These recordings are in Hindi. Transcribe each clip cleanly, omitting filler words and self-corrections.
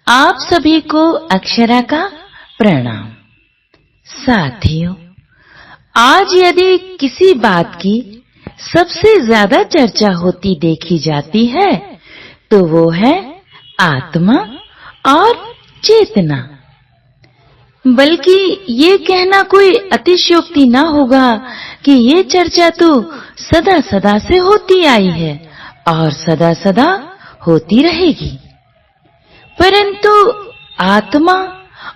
आप सभी को अक्षरा का प्रणाम। साथियों, आज यदि किसी बात की सबसे ज्यादा चर्चा होती देखी जाती है तो वो है आत्मा और चेतना। बल्कि ये कहना कोई अतिशयोक्ति ना होगा कि ये चर्चा तो सदा सदा से होती आई है और सदा सदा होती रहेगी। परंतु आत्मा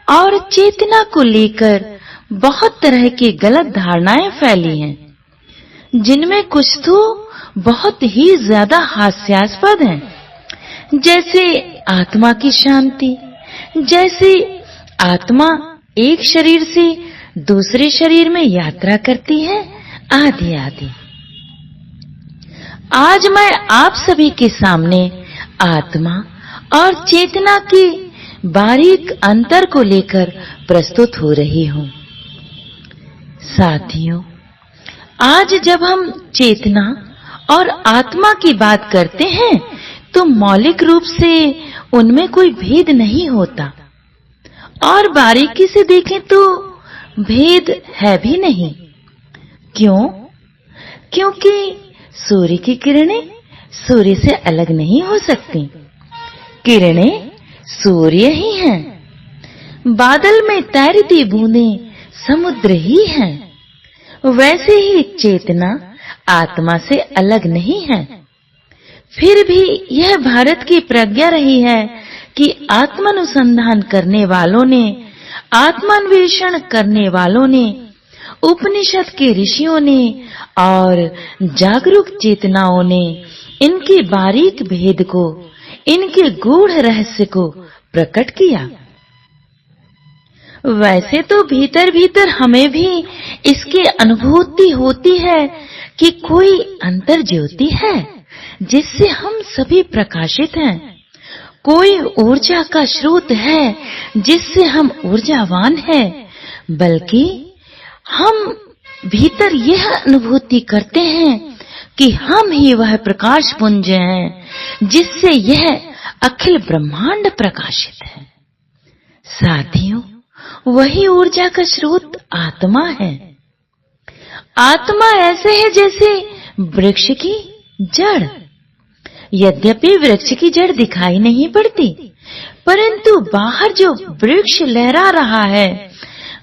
और चेतना को लेकर बहुत तरह की गलत धारणाएं फैली हैं, जिनमें कुछ तो बहुत ही ज्यादा हास्यास्पद हैं। जैसे आत्मा की शांति, जैसे आत्मा एक शरीर से दूसरे शरीर में यात्रा करती है, आदि आदि। आज मैं आप सभी के सामने आत्मा और चेतना के बारीक अंतर को लेकर प्रस्तुत हो रही हूं। साथियों, आज जब हम चेतना और आत्मा की बात करते हैं तो मौलिक रूप से उनमें कोई भेद नहीं होता, और बारीकी से देखें तो भेद है भी नहीं। क्यों? क्योंकि सूर्य की किरणें सूर्य से अलग नहीं हो सकती। किरणें सूर्य ही हैं। बादल में तैरती बूंदें समुद्र ही हैं। वैसे ही चेतना आत्मा से अलग नहीं है। फिर भी यह भारत की प्रज्ञा रही है कि आत्मानुसंधान करने वालों ने, आत्मान्वेषण करने वालों ने, उपनिषद के ऋषियों ने और जागरूक चेतनाओं ने इनके बारीक भेद को, इनके गूढ़ रहस्य को प्रकट किया। वैसे तो भीतर भीतर हमें भी इसकी अनुभूति होती है कि कोई अंतर ज्योति है जिससे हम सभी प्रकाशित हैं। कोई ऊर्जा का स्रोत है जिससे हम ऊर्जावान हैं। बल्कि हम भीतर यह अनुभूति करते हैं कि हम ही वह प्रकाश पुंज हैं जिससे यह अखिल ब्रह्मांड प्रकाशित है। साथियों, वही ऊर्जा का स्रोत आत्मा है। आत्मा ऐसे है जैसे वृक्ष की जड़। यद्यपि वृक्ष की जड़ दिखाई नहीं पड़ती, परंतु बाहर जो वृक्ष लहरा रहा है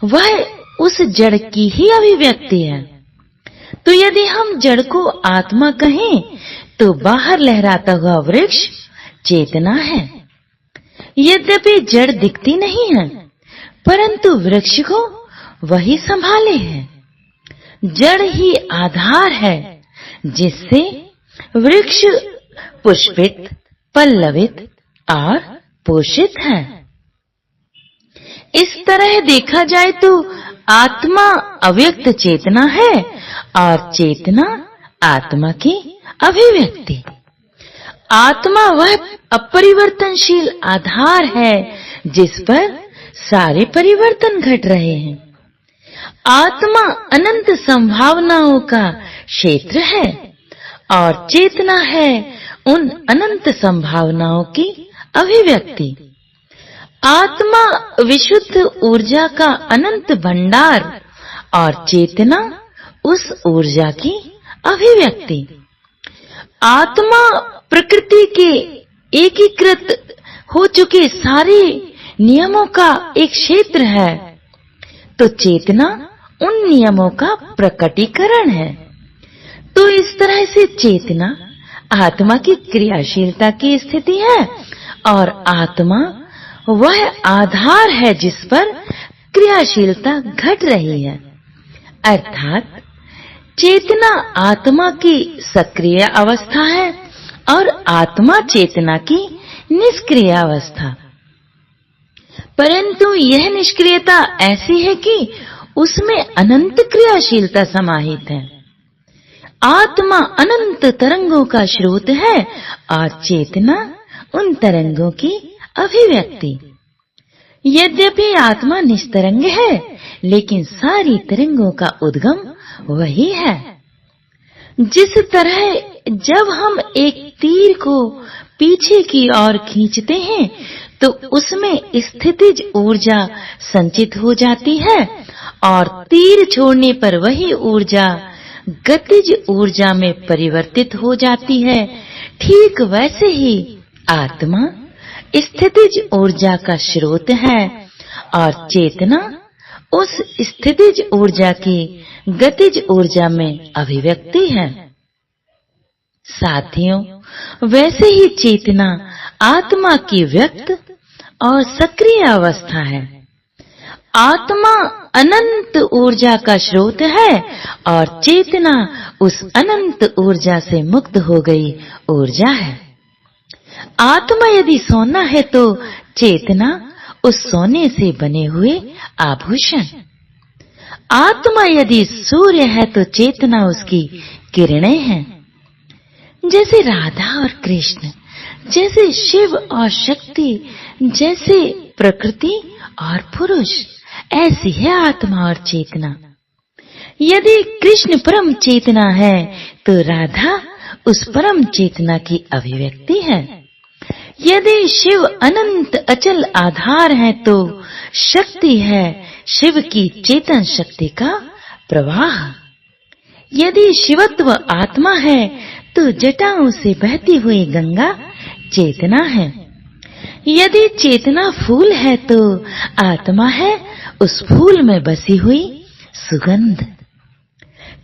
वह उस जड़ की ही अभिव्यक्ति है। तो यदि हम जड़ को आत्मा कहें तो बाहर लहराता हुआ वृक्ष चेतना है। यद्यपि जड़ दिखती नहीं है, परंतु वृक्ष को वही संभाले है। जड़ ही आधार है जिससे वृक्ष पुष्पित, पल्लवित और पोषित है। इस तरह देखा जाए तो आत्मा अव्यक्त चेतना है और चेतना आत्मा की अभिव्यक्ति। आत्मा वह अपरिवर्तनशील आधार है जिस पर सारे परिवर्तन घट रहे हैं। आत्मा अनंत संभावनाओं का क्षेत्र है और चेतना है उन अनंत संभावनाओं की अभिव्यक्ति। आत्मा विशुद्ध ऊर्जा का अनंत भंडार और चेतना उस ऊर्जा की अभिव्यक्ति। आत्मा प्रकृति के एकीकृत हो चुके सारे नियमों का एक क्षेत्र है, तो चेतना उन नियमों का प्रकटीकरण है। तो इस तरह से चेतना आत्मा की क्रियाशीलता की स्थिति है और आत्मा वह आधार है जिस पर क्रियाशीलता घट रही है। अर्थात चेतना आत्मा की सक्रिय अवस्था है और आत्मा चेतना की निष्क्रिय अवस्था। परंतु यह निष्क्रियता ऐसी है कि उसमें अनंत क्रियाशीलता समाहित है। आत्मा अनंत तरंगों का स्रोत है और चेतना उन तरंगों की अभिव्यक्ति। यद्यपि आत्मा निस्तरंग है, लेकिन सारी तरंगों का उद्गम वही है। जिस तरह जब हम एक तीर को पीछे की ओर खींचते हैं तो उसमें स्थितिज ऊर्जा संचित हो जाती है और तीर छोड़ने पर वही ऊर्जा गतिज ऊर्जा में परिवर्तित हो जाती है। ठीक वैसे ही आत्मा स्थितिज ऊर्जा का स्रोत है और चेतना उस स्थितिज ऊर्जा की गतिज ऊर्जा में अभिव्यक्ति है। साथियों, वैसे ही चेतना आत्मा की व्यक्त और सक्रिय अवस्था है। आत्मा अनंत ऊर्जा का स्रोत है और चेतना उस अनंत ऊर्जा से मुक्त हो गई ऊर्जा है। आत्मा यदि सोना है तो चेतना उस सोने से बने हुए आभूषण। आत्मा यदि सूर्य है तो चेतना उसकी किरणें हैं। जैसे राधा और कृष्ण, जैसे शिव और शक्ति, जैसे प्रकृति और पुरुष, ऐसी है आत्मा और चेतना। यदि कृष्ण परम चेतना है तो राधा उस परम चेतना की अभिव्यक्ति है। यदि शिव अनंत अचल आधार है तो शक्ति है शिव की चेतन शक्ति का प्रवाह। यदि शिवत्व आत्मा है तो जटाओं से बहती हुई गंगा चेतना है। यदि चेतना फूल है तो आत्मा है उस फूल में बसी हुई सुगंध।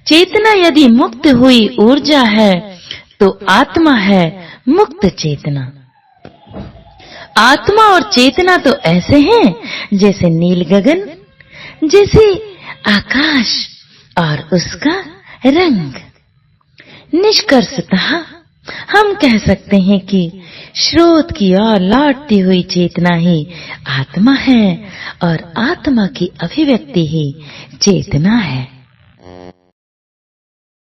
चेतना यदि मुक्त हुई ऊर्जा है तो आत्मा है मुक्त चेतना। आत्मा और चेतना तो ऐसे हैं जैसे नील गगन, जैसे आकाश और उसका रंग। निष्कर्षतः हम कह सकते हैं कि स्रोत की ओर लौटती हुई चेतना ही आत्मा है और आत्मा की अभिव्यक्ति ही चेतना है।